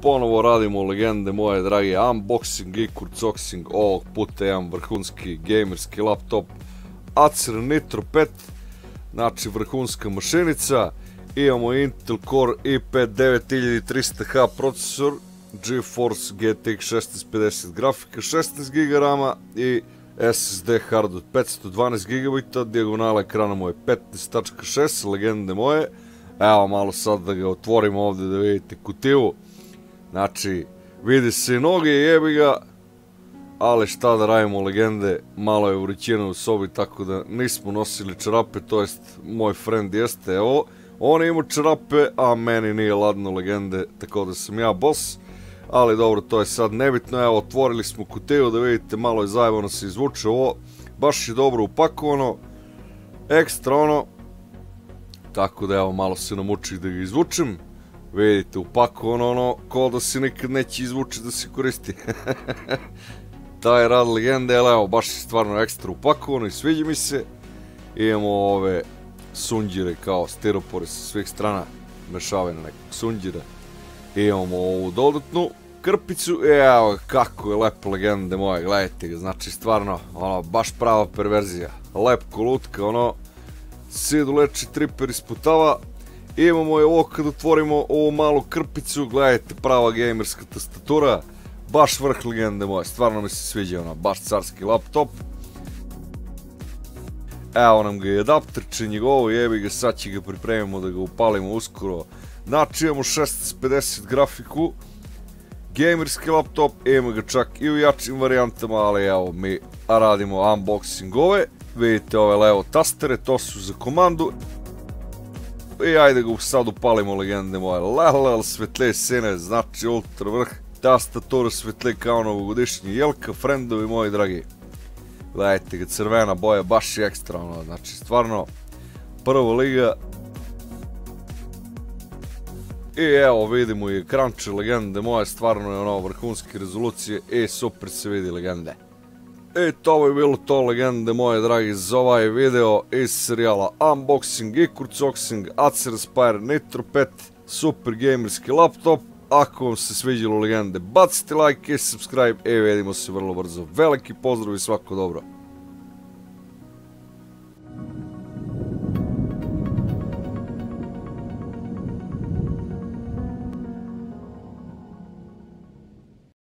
Ponovo radimo, legende moje drage, unboxing i kurcoxing, ovog puta jedan vrhunski gamerski laptop Acer Nitro 5, znači vrhunska mašinica. Imamo Intel Core i5 9300H procesor, GeForce GTX 1650 grafika, 16 GB rama i SSD hard od 512 GB, dijagonala ekrana mu je 15.6, legende moje. Evo malo sad da ga otvorimo ovdje da vidite kutiju. Znači, vidi se i noge, jebi ga, ali šta da radimo, legende, malo je vrućina u sobi, tako da nismo nosili čarape, to jest moj friend jeste, evo, on je imao čarape, a meni nije ladno, legende, tako da sam ja boss, ali dobro, to je sad nebitno. Evo, otvorili smo kutiju da vidite, malo je zajebano se izvuče ovo, baš je dobro upakovano, ekstra ono, tako da evo, malo se namučih da ga izvučem. Vidite, upakovano ono, ko da se nikad neće izvući da se koristi. Taj rad legende, ali evo, baš je stvarno ekstra upakovano i sviđa mi se. Imamo ove sunđire kao stiropore sa svih strana, mešavine nekog sunđira. Imamo ovu dodatnu krpicu, evo kako je lepo, legende moje, gledajte ga, znači stvarno, ono, baš prava perverzija. Lep kolutka, ono, sidu leči triper isputava. Imamo je ovo kad otvorimo ovu malu krpicu, gledajte, prava gamerska tastatura, baš vrh, legende moje, stvarno mi se sviđa, ono, baš carski laptop. Evo nam ga je adapterče njegovo, jebi ga, sad će ga pripremimo da ga upalimo uskoro. Znači imamo 1650 grafiku, gamerski laptop, imamo ga čak i u jačim varijantama, ali evo mi radimo unboxing ove. Vidite ove levo tastere, to su za komandu. I ajde ga sad upalimo, legende moje, lelel, svetlije sene, znači ultra vrh, tastatura svetlije kao novogodišnji jelka, friendovi moji dragi. Gledajte ga, crvena boja, baš je ekstra, ono, znači stvarno, prva liga. I evo vidimo i ekranče, legende moje, stvarno je ono vrhunske rezolucije i super se vidi, legende. I to bi bilo to, legende moje dragi, za ovaj video iz serijala unboxing i kurcoxing Acer Aspire Nitro 5, super gamerski laptop. Ako vam se sviđalo, legende, bacite like i subscribe i vidimo se vrlo brzo. Veliki pozdrav i svako dobro.